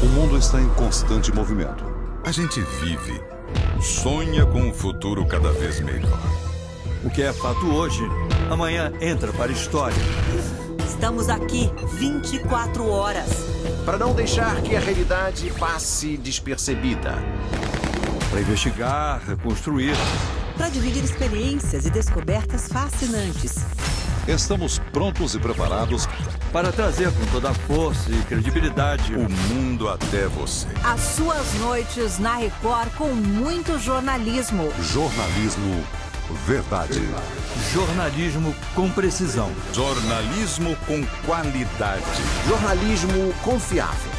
O mundo está em constante movimento. A gente vive, sonha com um futuro cada vez melhor. O que é fato hoje, amanhã entra para a história. Estamos aqui 24 horas. Para não deixar que a realidade passe despercebida. Para investigar, reconstruir. Para dividir experiências e descobertas fascinantes. Estamos prontos e preparados para trazer com toda a força e credibilidade o mundo até você. As suas noites na Record com muito jornalismo. Jornalismo verdade. Jornalismo com precisão. Jornalismo com qualidade. Jornalismo confiável.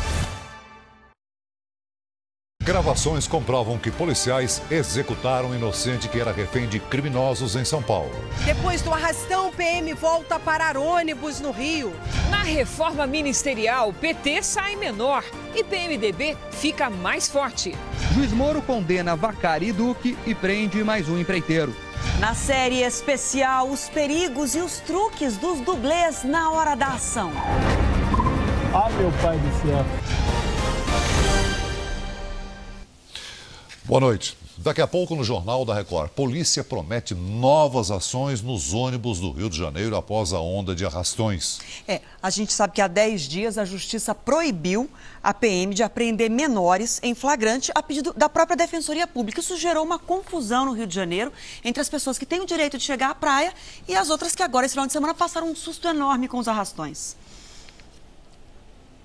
Gravações comprovam que policiais executaram um inocente que era refém de criminosos em São Paulo. Depois do arrastão, PM volta a parar ônibus no Rio. Na reforma ministerial, PT sai menor e PMDB fica mais forte. Juiz Moro condena Vacari e Duque e prende mais um empreiteiro. Na série especial, os perigos e os truques dos dublês na hora da ação. Ah, meu pai do céu. Boa noite. Daqui a pouco no Jornal da Record, polícia promete novas ações nos ônibus do Rio de Janeiro após a onda de arrastões. A gente sabe que há 10 dias a Justiça proibiu a PM de apreender menores em flagrante a pedido da própria Defensoria Pública. Isso gerou uma confusão no Rio de Janeiro entre as pessoas que têm o direito de chegar à praia e as outras que agora, esse final de semana, passaram um susto enorme com os arrastões.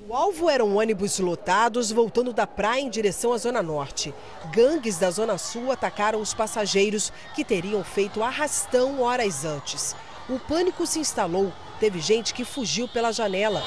O alvo eram ônibus lotados voltando da praia em direção à Zona Norte. Gangues da Zona Sul atacaram os passageiros que teriam feito arrastão horas antes. O pânico se instalou, teve gente que fugiu pela janela.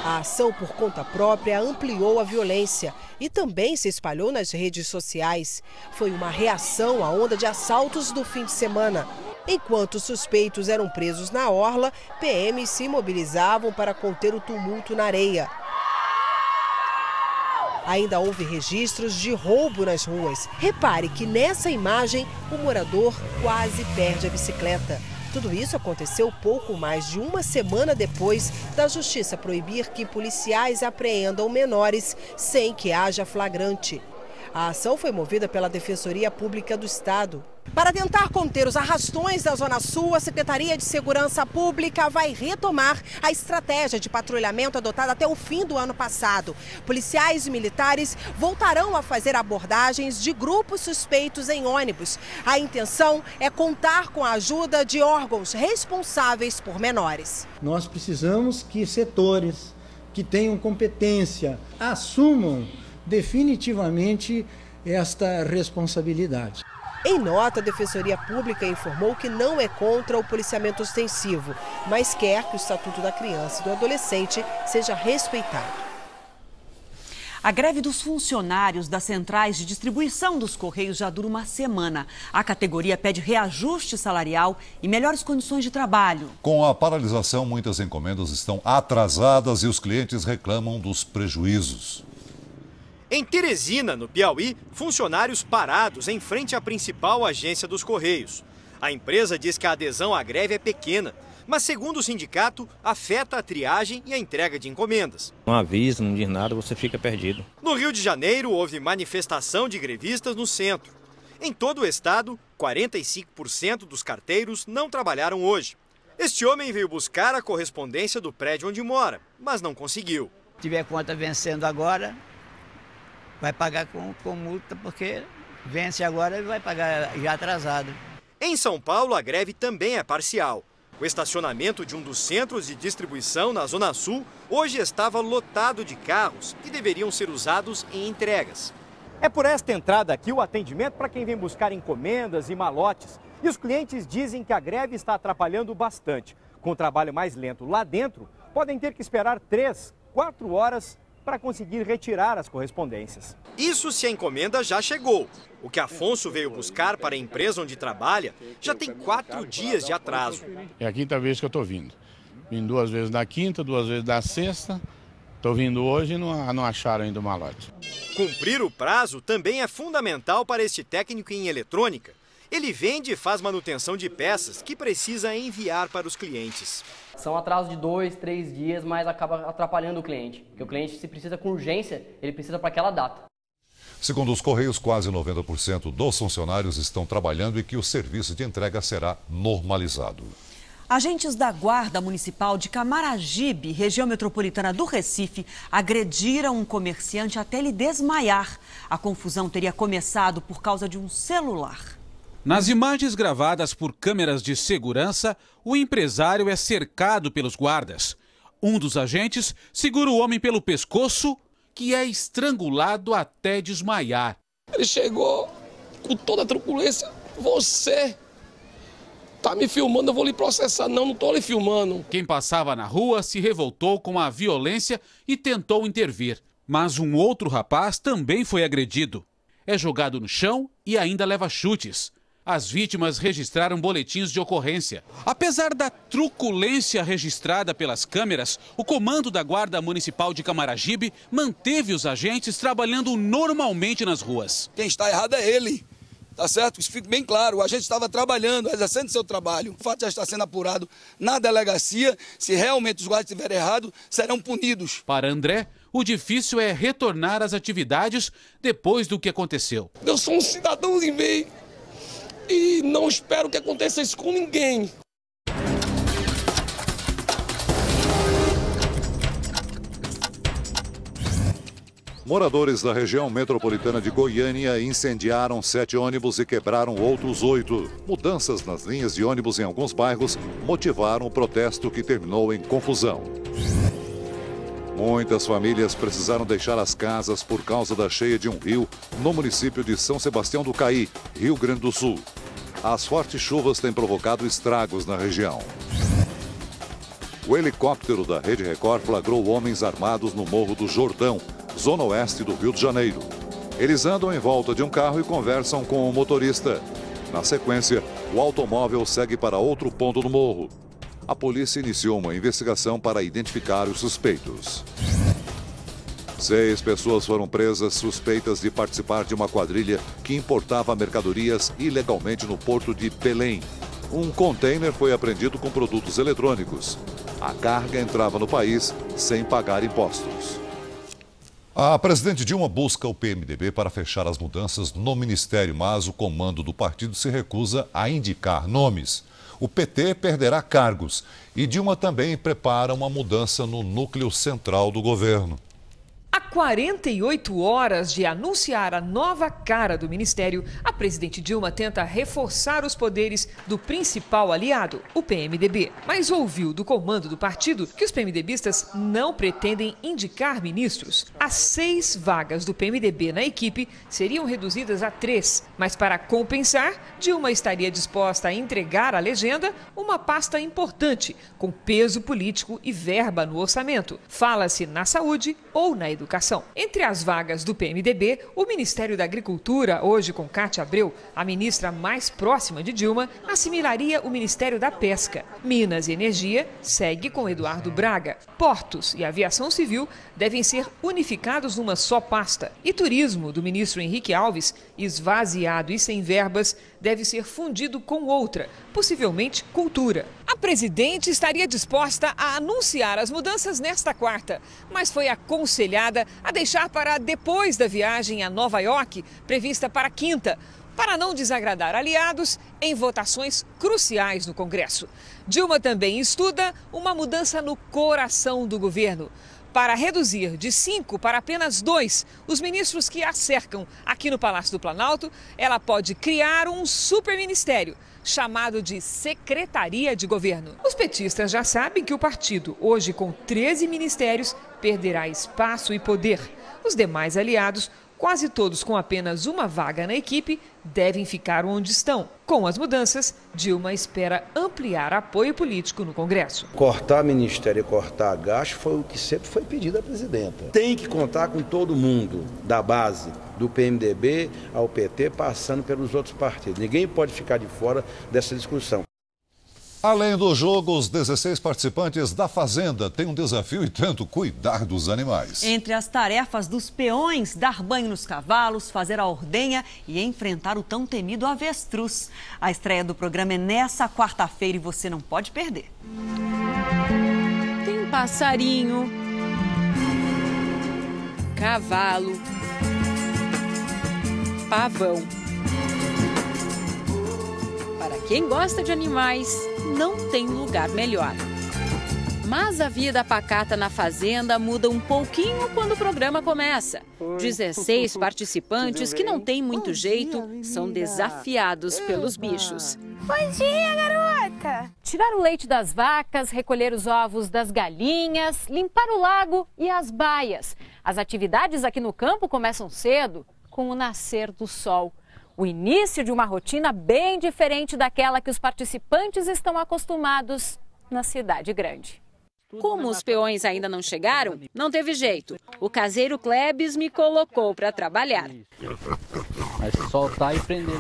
A ação por conta própria ampliou a violência e também se espalhou nas redes sociais. Foi uma reação à onda de assaltos do fim de semana. Enquanto suspeitos eram presos na orla, PMs se mobilizavam para conter o tumulto na areia. Ainda houve registros de roubo nas ruas. Repare que nessa imagem o morador quase perde a bicicleta. Tudo isso aconteceu pouco mais de uma semana depois da Justiça proibir que policiais apreendam menores sem que haja flagrante. A ação foi movida pela Defensoria Pública do Estado. Para tentar conter os arrastões da Zona Sul, a Secretaria de Segurança Pública vai retomar a estratégia de patrulhamento adotada até o fim do ano passado. Policiais e militares voltarão a fazer abordagens de grupos suspeitos em ônibus. A intenção é contar com a ajuda de órgãos responsáveis por menores. Nós precisamos que setores que tenham competência assumam definitivamente esta responsabilidade. Em nota, a Defensoria Pública informou que não é contra o policiamento ostensivo, mas quer que o Estatuto da Criança e do Adolescente seja respeitado. A greve dos funcionários das centrais de distribuição dos Correios já dura uma semana. A categoria pede reajuste salarial e melhores condições de trabalho. Com a paralisação, muitas encomendas estão atrasadas e os clientes reclamam dos prejuízos. Em Teresina, no Piauí, funcionários parados em frente à principal agência dos Correios. A empresa diz que a adesão à greve é pequena, mas segundo o sindicato, afeta a triagem e a entrega de encomendas. Não avisa, não diz nada, você fica perdido. No Rio de Janeiro, houve manifestação de grevistas no centro. Em todo o estado, 45% dos carteiros não trabalharam hoje. Este homem veio buscar a correspondência do prédio onde mora, mas não conseguiu. Se tiver conta vencendo agora, vai pagar com multa, porque vence agora e vai pagar já atrasado. Em São Paulo, a greve também é parcial. O estacionamento de um dos centros de distribuição na Zona Sul hoje estava lotado de carros que deveriam ser usados em entregas. É por esta entrada aqui o atendimento para quem vem buscar encomendas e malotes. E os clientes dizem que a greve está atrapalhando bastante. Com o trabalho mais lento lá dentro, podem ter que esperar 3, 4 horas para conseguir retirar as correspondências. Isso se a encomenda já chegou. O que Afonso veio buscar para a empresa onde trabalha já tem 4 dias de atraso. É a quinta vez que eu estou vindo. Vim 2 vezes na quinta, 2 vezes na sexta. Estou vindo hoje e não acharam ainda o malote. Cumprir o prazo também é fundamental para este técnico em eletrônica. Ele vende e faz manutenção de peças que precisa enviar para os clientes. São atrasos de 2, 3 dias, mas acaba atrapalhando o cliente. Porque o cliente, se precisa com urgência, ele precisa para aquela data. Segundo os Correios, quase 90% dos funcionários estão trabalhando e que o serviço de entrega será normalizado. Agentes da Guarda Municipal de Camaragibe, região metropolitana do Recife, agrediram um comerciante até ele desmaiar. A confusão teria começado por causa de um celular. Nas imagens gravadas por câmeras de segurança, o empresário é cercado pelos guardas. Um dos agentes segura o homem pelo pescoço, que é estrangulado até desmaiar. Ele chegou com toda a truculência. Você tá me filmando, eu vou lhe processar. Não tô lhe filmando. Quem passava na rua se revoltou com a violência e tentou intervir. Mas um outro rapaz também foi agredido. É jogado no chão e ainda leva chutes. As vítimas registraram boletins de ocorrência. Apesar da truculência registrada pelas câmeras, o comando da Guarda Municipal de Camaragibe manteve os agentes trabalhando normalmente nas ruas. Quem está errado é ele, tá certo? Isso fica bem claro, o agente estava trabalhando, exercendo seu trabalho. O fato já está sendo apurado na delegacia. Se realmente os guardas estiverem errados, serão punidos. Para André, o difícil é retornar às atividades depois do que aconteceu. Eu sou um cidadão de bem. E não espero que aconteça isso com ninguém. Moradores da região metropolitana de Goiânia incendiaram 7 ônibus e quebraram outros 8. Mudanças nas linhas de ônibus em alguns bairros motivaram o protesto que terminou em confusão. Muitas famílias precisaram deixar as casas por causa da cheia de um rio no município de São Sebastião do Caí, Rio Grande do Sul. As fortes chuvas têm provocado estragos na região. O helicóptero da Rede Record flagrou homens armados no Morro do Jordão, zona oeste do Rio de Janeiro. Eles andam em volta de um carro e conversam com o motorista. Na sequência, o automóvel segue para outro ponto do morro. A polícia iniciou uma investigação para identificar os suspeitos. 6 pessoas foram presas suspeitas de participar de uma quadrilha que importava mercadorias ilegalmente no porto de Belém. Um container foi apreendido com produtos eletrônicos. A carga entrava no país sem pagar impostos. A presidente Dilma busca o PMDB para fechar as mudanças no ministério, mas o comando do partido se recusa a indicar nomes. O PT perderá cargos e Dilma também prepara uma mudança no núcleo central do governo. Há 48 horas de anunciar a nova cara do ministério, a presidente Dilma tenta reforçar os poderes do principal aliado, o PMDB. Mas ouviu do comando do partido que os PMDBistas não pretendem indicar ministros. As 6 vagas do PMDB na equipe seriam reduzidas a 3. Mas para compensar, Dilma estaria disposta a entregar à legenda uma pasta importante, com peso político e verba no orçamento. Fala-se na saúde ou na educação. Entre as vagas do PMDB, o Ministério da Agricultura, hoje com Cátia Abreu, a ministra mais próxima de Dilma, assimilaria o Ministério da Pesca. Minas e Energia segue com Eduardo Braga. Portos e Aviação Civil devem ser unificados numa só pasta. E Turismo, do ministro Henrique Alves, esvaziado e sem verbas, deve ser fundido com outra, possivelmente Cultura. A presidente estaria disposta a anunciar as mudanças nesta quarta, mas foi aconselhada a deixar para depois da viagem a Nova York, prevista para quinta, para não desagradar aliados em votações cruciais no Congresso. Dilma também estuda uma mudança no coração do governo, para reduzir de 5 para apenas 2 os ministros que a cercam aqui no Palácio do Planalto. Ela pode criar um superministério chamado de Secretaria de Governo. Os petistas já sabem que o partido, hoje com 13 ministérios, perderá espaço e poder. Os demais aliados, quase todos com apenas uma vaga na equipe, devem ficar onde estão. Com as mudanças, Dilma espera ampliar apoio político no Congresso. Cortar ministério e cortar gasto foi o que sempre foi pedido à presidenta. Tem que contar com todo mundo, da base, do PMDB ao PT, passando pelos outros partidos. Ninguém pode ficar de fora dessa discussão. Além do jogo, os 16 participantes da Fazenda têm um desafio e tentam cuidar dos animais. Entre as tarefas dos peões, dar banho nos cavalos, fazer a ordenha e enfrentar o tão temido avestruz. A estreia do programa é nessa quarta-feira e você não pode perder. Tem passarinho, cavalo, pavão. Para quem gosta de animais, não tem lugar melhor. Mas a vida pacata na fazenda muda um pouquinho quando o programa começa. 16 participantes que não têm muito jeito são desafiados pelos bichos. Bom dia, garota! Tirar o leite das vacas, recolher os ovos das galinhas, limpar o lago e as baias. As atividades aqui no campo começam cedo, com o nascer do sol. O início de uma rotina bem diferente daquela que os participantes estão acostumados na cidade grande. Como os peões ainda não chegaram, não teve jeito. O caseiro Klebs me colocou para trabalhar. Vai soltar e prender.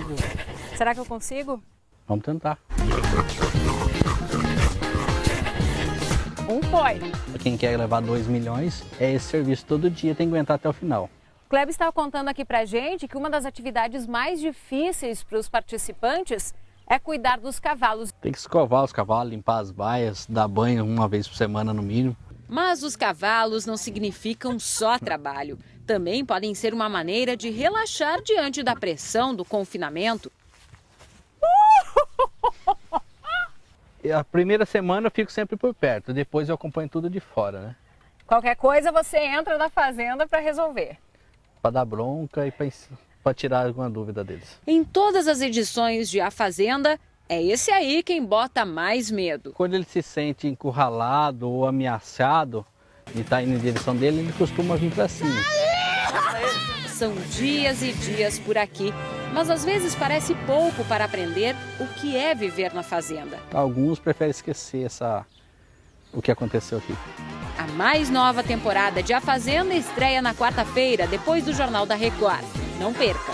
Será que eu consigo? Vamos tentar. Foi. Quem quer levar 2 milhões, é esse serviço todo dia, tem que aguentar até o final. O Klebs estava contando aqui pra gente que uma das atividades mais difíceis para os participantes é cuidar dos cavalos. Tem que escovar os cavalos, limpar as baias, dar banho uma vez por semana no mínimo. Mas os cavalos não significam só trabalho. Também podem ser uma maneira de relaxar diante da pressão do confinamento. A primeira semana eu fico sempre por perto, depois eu acompanho tudo de fora, né? Qualquer coisa você entra na fazenda para resolver. Para dar bronca e para tirar alguma dúvida deles. Em todas as edições de A Fazenda, é esse aí quem bota mais medo. Quando ele se sente encurralado ou ameaçado e está indo em direção dele, ele costuma vir para cima. São dias e dias por aqui, mas às vezes parece pouco para aprender o que é viver na fazenda. Alguns preferem esquecer o que aconteceu aqui. A mais nova temporada de A Fazenda estreia na quarta-feira, depois do Jornal da Record. Não perca!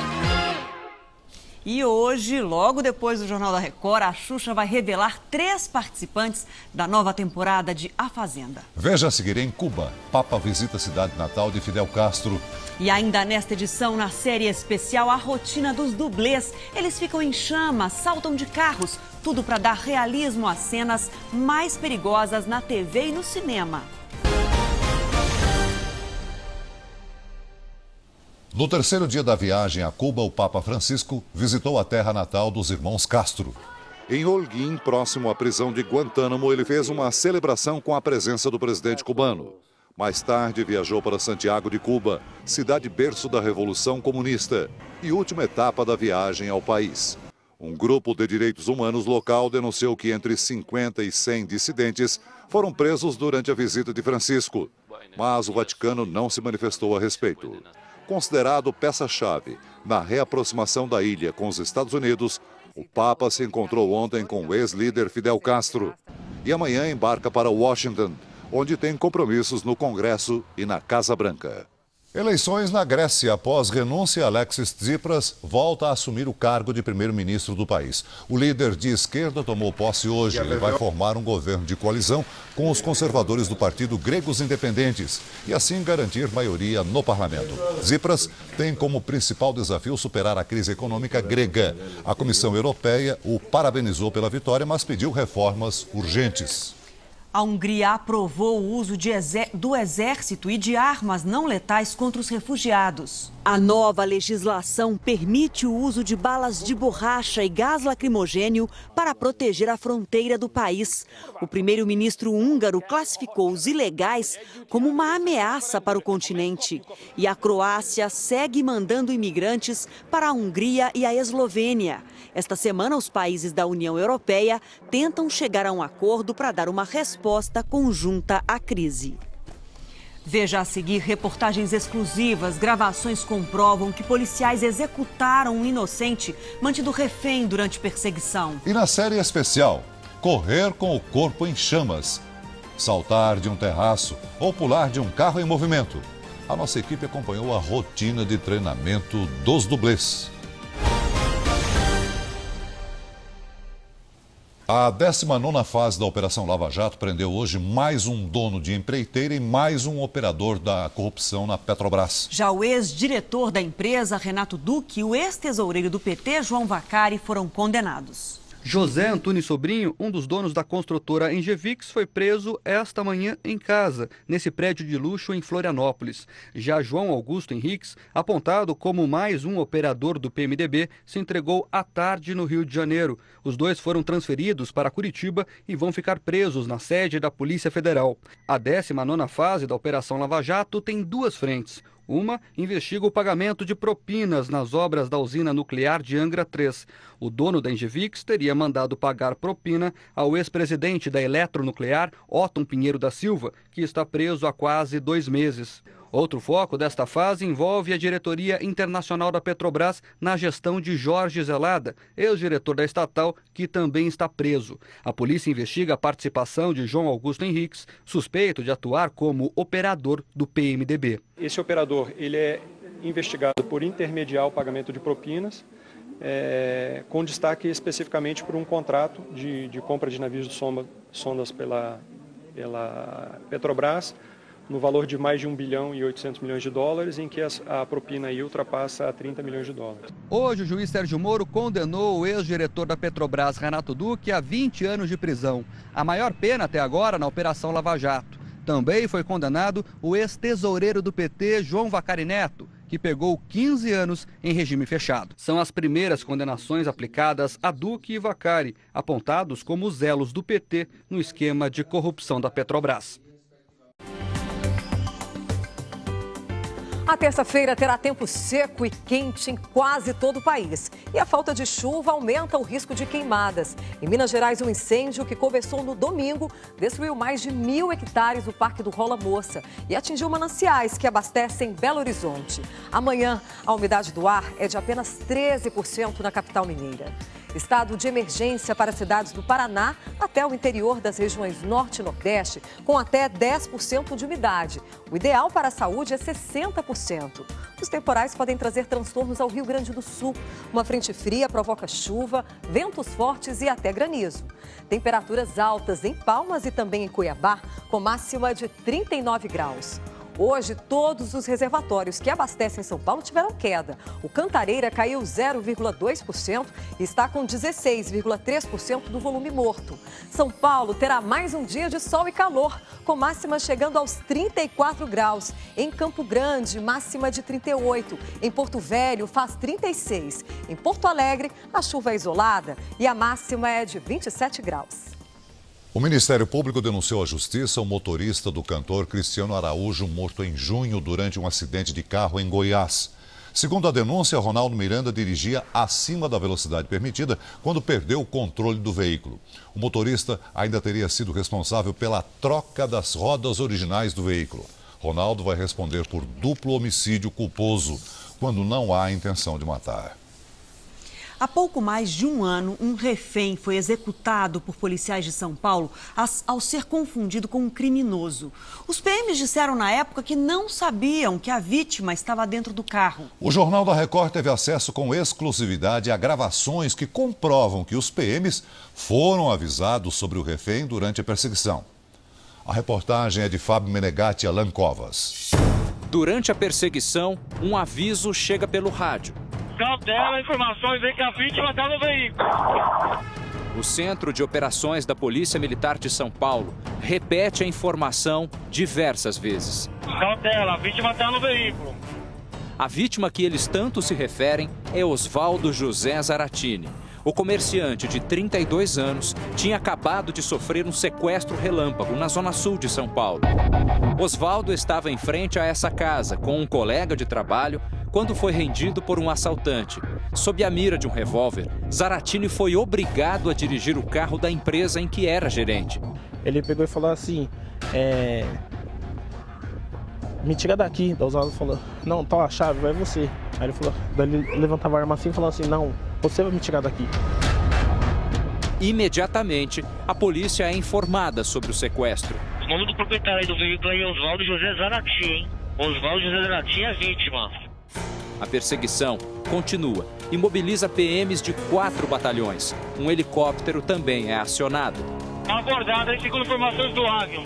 E hoje, logo depois do Jornal da Record, a Xuxa vai revelar 3 participantes da nova temporada de A Fazenda. Veja a seguir em Cuba. Papa visita a cidade natal de Fidel Castro. E ainda nesta edição, na série especial, a rotina dos dublês. Eles ficam em chamas, saltam de carros, tudo para dar realismo às cenas mais perigosas na TV e no cinema. No terceiro dia da viagem a Cuba, o Papa Francisco visitou a terra natal dos irmãos Castro. Em Holguín, próximo à prisão de Guantánamo, ele fez uma celebração com a presença do presidente cubano. Mais tarde, viajou para Santiago de Cuba, cidade berço da Revolução Comunista, e última etapa da viagem ao país. Um grupo de direitos humanos local denunciou que entre 50 e 100 dissidentes foram presos durante a visita de Francisco, mas o Vaticano não se manifestou a respeito. Considerado peça-chave na reaproximação da ilha com os Estados Unidos, o Papa se encontrou ontem com o ex-líder Fidel Castro e amanhã embarca para Washington, onde tem compromissos no Congresso e na Casa Branca. Eleições na Grécia. Após renúncia, Alexis Tsipras volta a assumir o cargo de primeiro-ministro do país. O líder de esquerda tomou posse hoje. Ele vai formar um governo de coalizão com os conservadores do Partido Gregos Independentes e assim garantir maioria no parlamento. Tsipras tem como principal desafio superar a crise econômica grega. A Comissão Europeia o parabenizou pela vitória, mas pediu reformas urgentes. A Hungria aprovou o uso do exército e de armas não letais contra os refugiados. A nova legislação permite o uso de balas de borracha e gás lacrimogênio para proteger a fronteira do país. O primeiro-ministro húngaro classificou os ilegais como uma ameaça para o continente. E a Croácia segue mandando imigrantes para a Hungria e a Eslovênia. Esta semana, os países da União Europeia tentam chegar a um acordo para dar uma resposta conjunta à crise. Veja a seguir reportagens exclusivas. Gravações comprovam que policiais executaram um inocente mantido refém durante perseguição. E na série especial, correr com o corpo em chamas, saltar de um terraço ou pular de um carro em movimento. A nossa equipe acompanhou a rotina de treinamento dos dublês. A 19ª fase da Operação Lava Jato prendeu hoje mais um dono de empreiteira e mais um operador da corrupção na Petrobras. Já o ex-diretor da empresa, Renato Duque, e o ex-tesoureiro do PT, João Vacari, foram condenados. José Antunes Sobrinho, um dos donos da construtora Engevix, foi preso esta manhã em casa, nesse prédio de luxo em Florianópolis. Já João Augusto Henriques, apontado como mais um operador do PMDB, se entregou à tarde no Rio de Janeiro. Os dois foram transferidos para Curitiba e vão ficar presos na sede da Polícia Federal. A 19ª fase da Operação Lava Jato tem duas frentes. Uma investiga o pagamento de propinas nas obras da usina nuclear de Angra 3. O dono da Engevix teria mandado pagar propina ao ex-presidente da Eletronuclear, Otton Pinheiro da Silva, que está preso há quase 2 meses. Outro foco desta fase envolve a diretoria internacional da Petrobras na gestão de Jorge Zelada, ex-diretor da estatal, que também está preso. A polícia investiga a participação de João Augusto Henriques, suspeito de atuar como operador do PMDB. Esse operador ele é investigado por intermediar o pagamento de propinas, com destaque especificamente por um contrato de compra de navios de sondas pela Petrobras, no valor de mais de 1 bilhão e 800 milhões de dólares, em que a propina aí ultrapassa a 30 milhões de dólares. Hoje, o juiz Sérgio Moro condenou o ex-diretor da Petrobras, Renato Duque, a 20 anos de prisão, a maior pena até agora na Operação Lava Jato. Também foi condenado o ex-tesoureiro do PT, João Vacari Neto, que pegou 15 anos em regime fechado. São as primeiras condenações aplicadas a Duque e Vacari, apontados como os elos do PT no esquema de corrupção da Petrobras. A terça-feira terá tempo seco e quente em quase todo o país. E a falta de chuva aumenta o risco de queimadas. Em Minas Gerais, um incêndio que começou no domingo destruiu mais de 1.000 hectares do Parque do Rola Moça e atingiu mananciais que abastecem Belo Horizonte. Amanhã, a umidade do ar é de apenas 13% na capital mineira. Estado de emergência para cidades do Paraná até o interior das regiões Norte e Nordeste, com até 10% de umidade. O ideal para a saúde é 60%. Os temporais podem trazer transtornos ao Rio Grande do Sul. Uma frente fria provoca chuva, ventos fortes e até granizo. Temperaturas altas em Palmas e também em Cuiabá, com máxima de 39 graus. Hoje, todos os reservatórios que abastecem São Paulo tiveram queda. O Cantareira caiu 0,2% e está com 16,3% do volume morto. São Paulo terá mais um dia de sol e calor, com máxima chegando aos 34 graus. Em Campo Grande, máxima de 38. Em Porto Velho, faz 36. Em Porto Alegre, a chuva é isolada e a máxima é de 27 graus. O Ministério Público denunciou à Justiça o motorista do cantor Cristiano Araújo, morto em junho durante um acidente de carro em Goiás. Segundo a denúncia, Ronaldo Miranda dirigia acima da velocidade permitida quando perdeu o controle do veículo. O motorista ainda teria sido responsável pela troca das rodas originais do veículo. Ronaldo vai responder por duplo homicídio culposo, quando não há intenção de matar. Há pouco mais de um ano, um refém foi executado por policiais de São Paulo ao ser confundido com um criminoso. Os PMs disseram na época que não sabiam que a vítima estava dentro do carro. O Jornal da Record teve acesso com exclusividade a gravações que comprovam que os PMs foram avisados sobre o refém durante a perseguição. A reportagem é de Fábio Menegatti e Alan Covas. Durante a perseguição, um aviso chega pelo rádio. Cautela, informações aí que a vítima está no veículo. O Centro de Operações da Polícia Militar de São Paulo repete a informação diversas vezes. Cautela, a vítima está no veículo. A vítima a que eles tanto se referem é Oswaldo José Zaratini. O comerciante de 32 anos tinha acabado de sofrer um sequestro relâmpago na zona sul de São Paulo. Oswaldo estava em frente a essa casa com um colega de trabalho quando foi rendido por um assaltante. Sob a mira de um revólver, Zaratini foi obrigado a dirigir o carro da empresa em que era gerente. Ele pegou e falou assim, me tira daqui. O Oswaldo falou, não, tá a chave, vai você. Aí ele falou, daí ele levantava a arma assim e falou assim, não, você vai me tirar daqui. Imediatamente, a polícia é informada sobre o sequestro. O nome do proprietário do veículo é Oswaldo José Zaratini, hein? Oswaldo José Zaratini é a vítima. A perseguição continua e mobiliza PMs de 4 batalhões. Um helicóptero também é acionado. Abordada, segundo informações do Águia.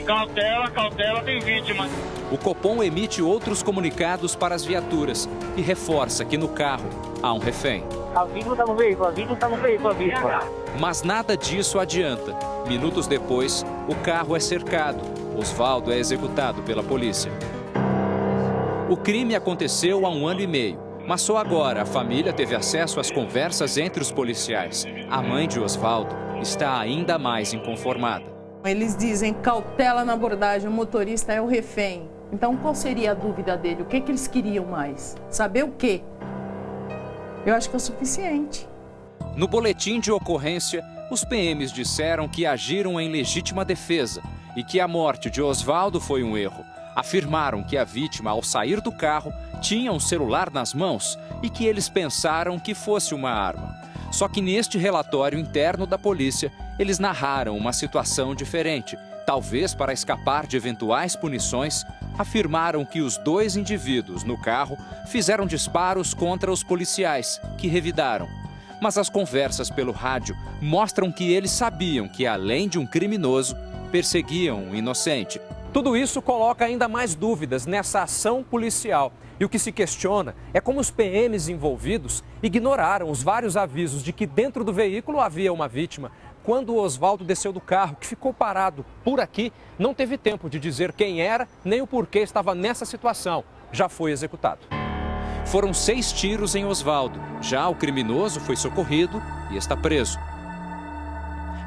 Cautela, cautela, tem vítima. O Copom emite outros comunicados para as viaturas e reforça que no carro há um refém. A vítima está no veículo, a vítima está no veículo, a vítima. Mas nada disso adianta. Minutos depois, o carro é cercado. Osvaldo é executado pela polícia. O crime aconteceu há 1 ano e meio, mas só agora a família teve acesso às conversas entre os policiais. A mãe de Osvaldo está ainda mais inconformada. Eles dizem cautela na abordagem, o motorista é o refém. Então qual seria a dúvida dele? O que eles queriam mais? Saber o quê? Eu acho que é o suficiente. No boletim de ocorrência, os PMs disseram que agiram em legítima defesa e que a morte de Osvaldo foi um erro. Afirmaram que a vítima, ao sair do carro, tinha um celular nas mãos e que eles pensaram que fosse uma arma. Só que neste relatório interno da polícia, eles narraram uma situação diferente. Talvez para escapar de eventuais punições, afirmaram que os 2 indivíduos no carro fizeram disparos contra os policiais, que revidaram. Mas as conversas pelo rádio mostram que eles sabiam que, além de um criminoso, perseguiam um inocente. Tudo isso coloca ainda mais dúvidas nessa ação policial. E o que se questiona é como os PMs envolvidos ignoraram os vários avisos de que dentro do veículo havia uma vítima. Quando o Osvaldo desceu do carro, que ficou parado por aqui, não teve tempo de dizer quem era nem o porquê estava nessa situação. Já foi executado. Foram 6 tiros em Osvaldo. Já o criminoso foi socorrido e está preso.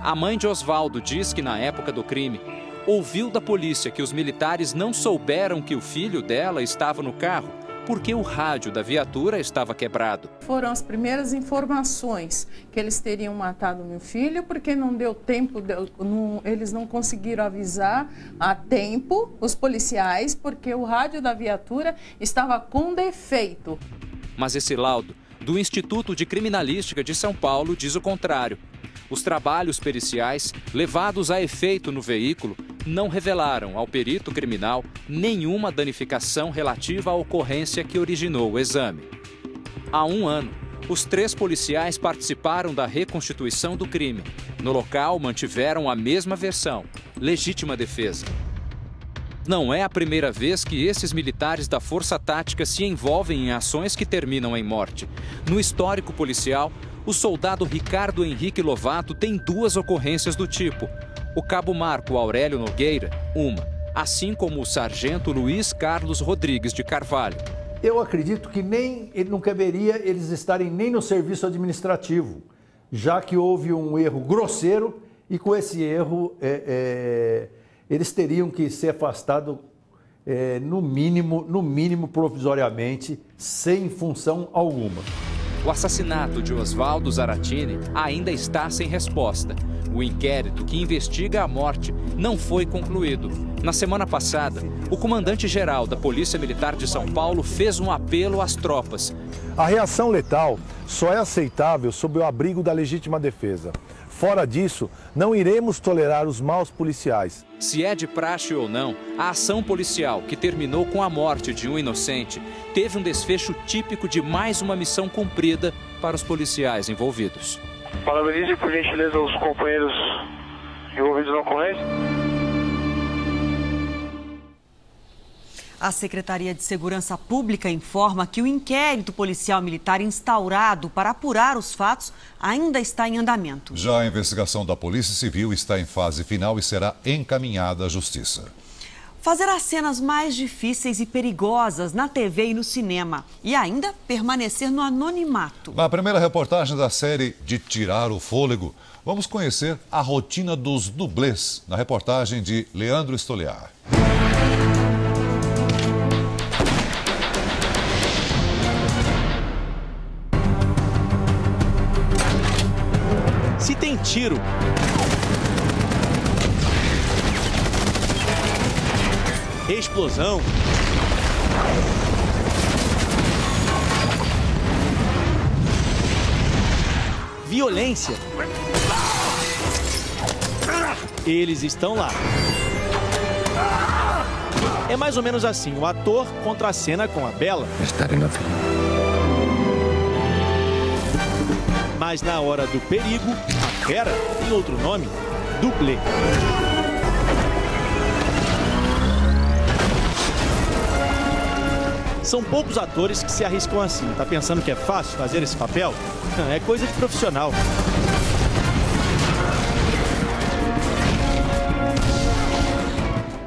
A mãe de Osvaldo diz que na época do crime, ouviu da polícia que os militares não souberam que o filho dela estava no carro porque o rádio da viatura estava quebrado. Foram as primeiras informações que eles teriam matado meu filho porque não deu tempo, eles não conseguiram avisar a tempo os policiais porque o rádio da viatura estava com defeito. Mas esse laudo do Instituto de Criminalística de São Paulo diz o contrário. Os trabalhos periciais levados a efeito no veículo não revelaram ao perito criminal nenhuma danificação relativa à ocorrência que originou o exame. Há 1 ano, os 3 policiais participaram da reconstituição do crime. No local, mantiveram a mesma versão, legítima defesa. Não é a primeira vez que esses militares da Força Tática se envolvem em ações que terminam em morte. No histórico policial, o soldado Ricardo Henrique Lovato tem 2 ocorrências do tipo. O cabo Marco Aurélio Nogueira, uma, assim como o sargento Luiz Carlos Rodrigues de Carvalho. Eu acredito que não caberia eles estarem nem no serviço administrativo, já que houve um erro grosseiro e com esse erro eles teriam que ser afastados no mínimo provisoriamente, sem função alguma. O assassinato de Osvaldo Zaratini ainda está sem resposta. O inquérito que investiga a morte não foi concluído. Na semana passada, o comandante-geral da Polícia Militar de São Paulo fez um apelo às tropas. A reação letal só é aceitável sob o abrigo da legítima defesa. Fora disso, não iremos tolerar os maus policiais. Se é de praxe ou não, a ação policial, que terminou com a morte de um inocente, teve um desfecho típico de mais uma missão cumprida para os policiais envolvidos. Parabenize, por gentileza, os companheiros envolvidos na ocorrência. A Secretaria de Segurança Pública informa que o inquérito policial militar instaurado para apurar os fatos ainda está em andamento. Já a investigação da Polícia Civil está em fase final e será encaminhada à Justiça. Fazer as cenas mais difíceis e perigosas na TV e no cinema e ainda permanecer no anonimato. Na primeira reportagem da série De Tirar o Fôlego, vamos conhecer a rotina dos dublês na reportagem de Leandro Stoliar. Se tem tiro, explosão, violência, eles estão lá. É mais ou menos assim, o ator contra a cena com a bela. Estarei na fila. Mas na hora do perigo, a fera tem outro nome: dublê. São poucos atores que se arriscam assim. Tá pensando que é fácil fazer esse papel? É coisa de profissional.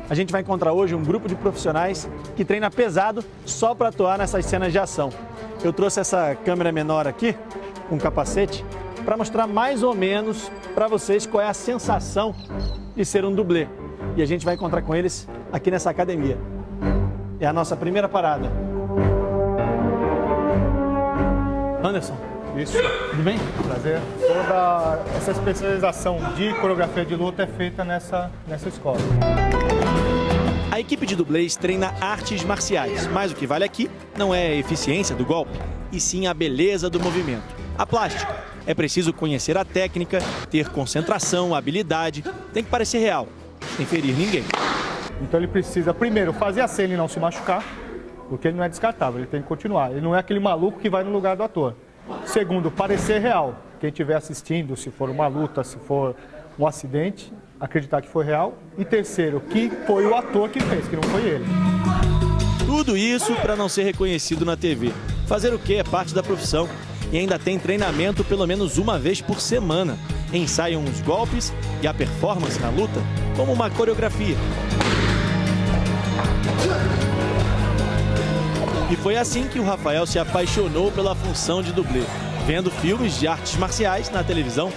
A gente vai encontrar hoje um grupo de profissionais que treina pesado só para atuar nessas cenas de ação. Eu trouxe essa câmera menor aqui, com capacete, para mostrar mais ou menos para vocês qual é a sensação de ser um dublê. E a gente vai encontrar com eles aqui nessa academia. É a nossa primeira parada. Anderson. Isso. Tudo bem? Prazer. Toda essa especialização de coreografia de luta é feita nessa escola. A equipe de dublês treina artes marciais, mas o que vale aqui não é a eficiência do golpe, e sim a beleza do movimento, a plástica. É preciso conhecer a técnica, ter concentração, habilidade, tem que parecer real, sem ferir ninguém. Então ele precisa, primeiro, fazer a cena e não se machucar, porque ele não é descartável, ele tem que continuar. Ele não é aquele maluco que vai no lugar do ator. Segundo, parecer real. Quem estiver assistindo, se for uma luta, se for um acidente, acreditar que foi real. E terceiro, que foi o ator que fez, que não foi ele. Tudo isso para não ser reconhecido na TV. Fazer o quê é parte da profissão. E ainda tem treinamento pelo menos uma vez por semana. Ensaiam os golpes e a performance na luta como uma coreografia. E foi assim que o Rafael se apaixonou pela função de dublê, vendo filmes de artes marciais na televisão.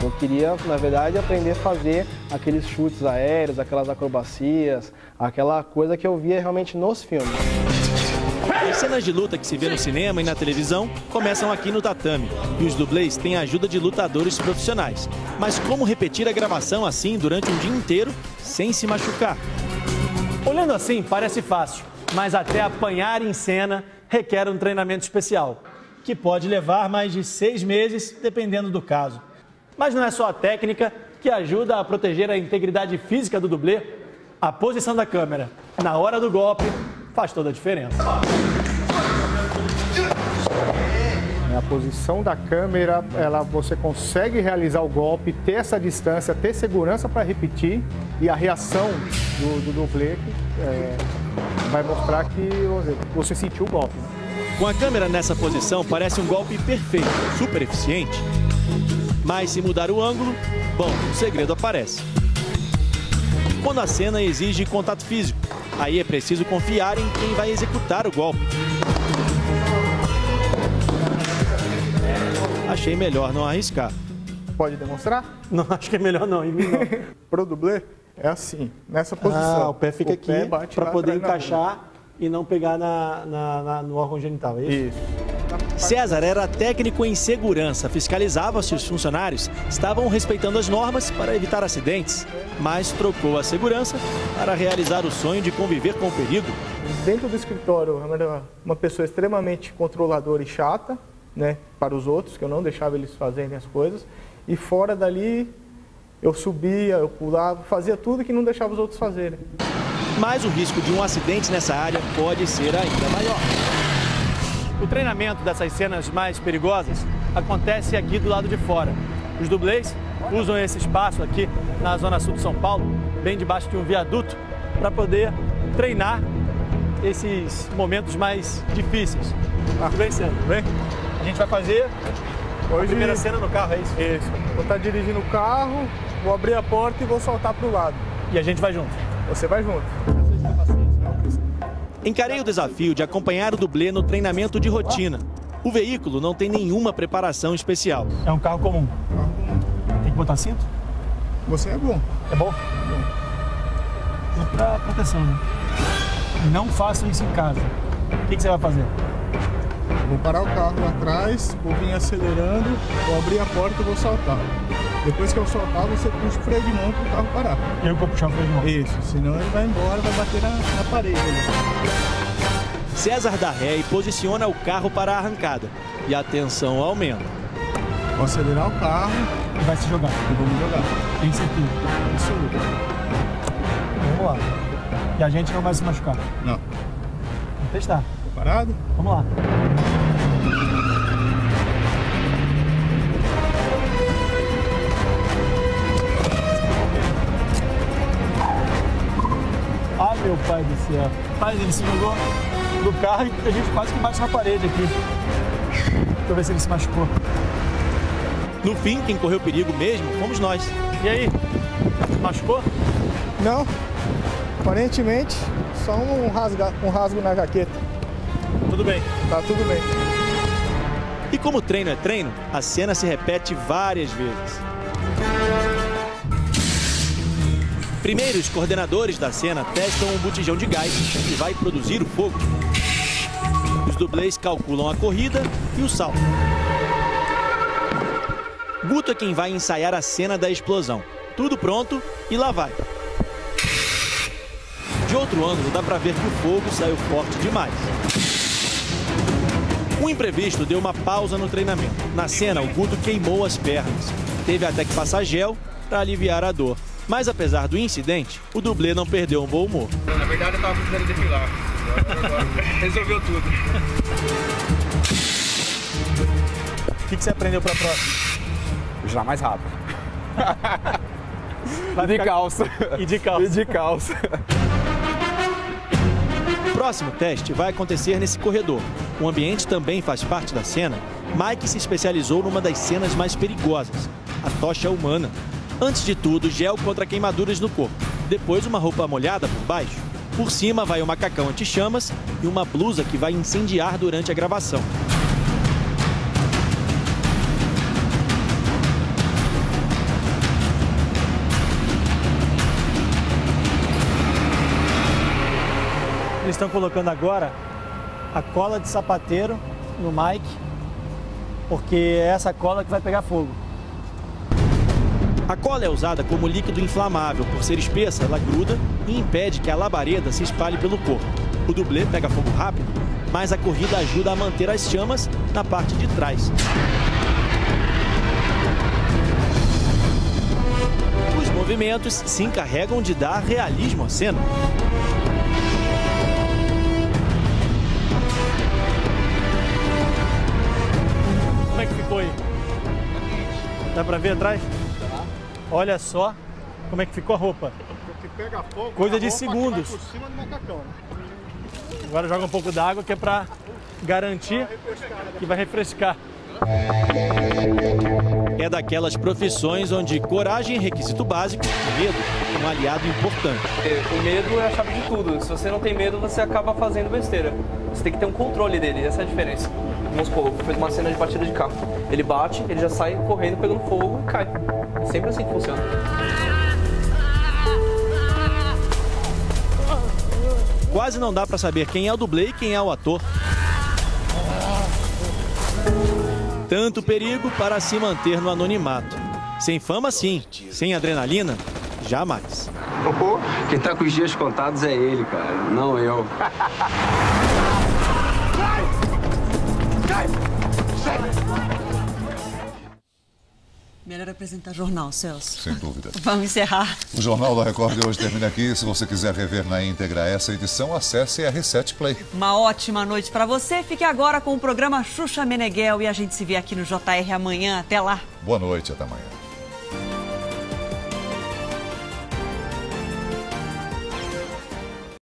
Eu queria, na verdade, aprender a fazer aqueles chutes aéreos, aquelas acrobacias, aquela coisa que eu via realmente nos filmes. As cenas de luta que se vê no cinema e na televisão começam aqui no tatame, e os dublês têm a ajuda de lutadores profissionais. Mas como repetir a gravação assim durante um dia inteiro, sem se machucar? Olhando assim, parece fácil. Mas até apanhar em cena requer um treinamento especial, que pode levar mais de 6 meses, dependendo do caso. Mas não é só a técnica que ajuda a proteger a integridade física do dublê. A posição da câmera na hora do golpe faz toda a diferença. A posição da câmera, você consegue realizar o golpe, ter essa distância, ter segurança para repetir, e a reação do dublê vai mostrar que você sentiu o golpe. Com a câmera nessa posição, parece um golpe perfeito, super eficiente. Mas se mudar o ângulo, bom, o segredo aparece. Quando a cena exige contato físico, aí é preciso confiar em quem vai executar o golpe. Achei melhor não arriscar. Pode demonstrar? Não, acho que é melhor não. Pro dublê, é assim, nessa posição. O pé fica aqui para poder encaixar e não pegar no órgão genital, é isso? César era técnico em segurança, fiscalizava se os funcionários estavam respeitando as normas para evitar acidentes, mas trocou a segurança para realizar o sonho de conviver com o perigo. Dentro do escritório, eu era uma pessoa extremamente controladora e chata, né, para os outros, que eu não deixava eles fazerem as coisas, e fora dali eu subia, eu pulava, fazia tudo que não deixava os outros fazerem. Mas o risco de um acidente nessa área pode ser ainda maior. O treinamento dessas cenas mais perigosas acontece aqui do lado de fora. Os dublês usam esse espaço aqui na zona sul de São Paulo, bem debaixo de um viaduto, para poder treinar esses momentos mais difíceis. Tudo bem, Sandro? Bem? A gente vai fazer a primeira cena no carro, é isso? Isso. Vou estar dirigindo o carro, vou abrir a porta e vou soltar para o lado. E a gente vai junto? Você vai junto. Encarei o desafio de acompanhar o dublê no treinamento de rotina. O veículo não tem nenhuma preparação especial. É um carro comum. Tem que botar cinto? Você é bom. É bom? É pra proteção, né? Não façam isso em casa. O que você vai fazer? Vou parar o carro lá atrás, vou vir acelerando, vou abrir a porta e vou saltar. Depois que eu soltar, você puxa o freio de mão para o carro parar. Eu vou puxar o freio de mão? Isso, senão ele vai embora, vai bater na parede ali. César dá ré e posiciona o carro para a arrancada. E a tensão aumenta. Vou acelerar o carro. E vai se jogar? Eu vou me jogar. Tem certeza? Absoluto. Vamos lá. E a gente não vai se machucar? Não. Vamos testar. Preparado? Vamos lá. Meu pai do céu. Mas ele se jogou do carro e a gente quase que bate na parede aqui. Deixa eu ver se ele se machucou. No fim, quem correu perigo mesmo fomos nós. E aí? Machucou? Não. Aparentemente, só um rasgo na jaqueta. Tudo bem. Tá tudo bem. E como treino é treino, a cena se repete várias vezes. Primeiro, os coordenadores da cena testam um botijão de gás que vai produzir o fogo. Os dublês calculam a corrida e o salto. Guto é quem vai ensaiar a cena da explosão. Tudo pronto e lá vai. De outro ângulo, dá pra ver que o fogo saiu forte demais. Um imprevisto deu uma pausa no treinamento. Na cena, o Guto queimou as pernas. Teve até que passar gel para aliviar a dor. Mas apesar do incidente, o dublê não perdeu um bom humor. Na verdade, eu tava precisando depilar. Agora resolveu tudo. O que você aprendeu pra próxima? Girar mais rápido. De calça. E de calça. E de calça. O próximo teste vai acontecer nesse corredor. O ambiente também faz parte da cena. Mike se especializou numa das cenas mais perigosas, a tocha humana. Antes de tudo, gel contra queimaduras no corpo. Depois, uma roupa molhada por baixo. Por cima vai um macacão anti-chamas e uma blusa que vai incendiar durante a gravação. Eles estão colocando agora a cola de sapateiro no Mike, porque é essa cola que vai pegar fogo. A cola é usada como líquido inflamável. Por ser espessa, ela gruda e impede que a labareda se espalhe pelo corpo. O dublê pega fogo rápido, mas a corrida ajuda a manter as chamas na parte de trás. Os movimentos se encarregam de dar realismo à cena. Como é que ficou aí? Dá pra ver atrás? Olha só como é que ficou a roupa. Pega fogo, coisa de segundos. Por cima do macacão, né? Agora joga um pouco d'água que é para garantir que vai refrescar. É daquelas profissões onde coragem é requisito básico, medo é um aliado importante. O medo é a chave de tudo. Se você não tem medo, você acaba fazendo besteira. Você tem que ter um controle dele, essa é a diferença. Vamos supor, fez uma cena de batida de carro. Ele bate, ele já sai correndo, pegando fogo e cai. É sempre assim que funciona. Quase não dá para saber quem é o dublê e quem é o ator. Tanto perigo para se manter no anonimato. Sem fama, sim. Sem adrenalina, jamais. Quem tá com os dias contados é ele, cara, não eu. Melhor apresentar jornal, Celso. Sem dúvida. Vamos encerrar. O Jornal da Record de hoje termina aqui. Se você quiser rever na íntegra essa edição, acesse R7 Play. Uma ótima noite para você. Fique agora com o programa Xuxa Meneghel e a gente se vê aqui no JR amanhã. Até lá. Boa noite, até amanhã.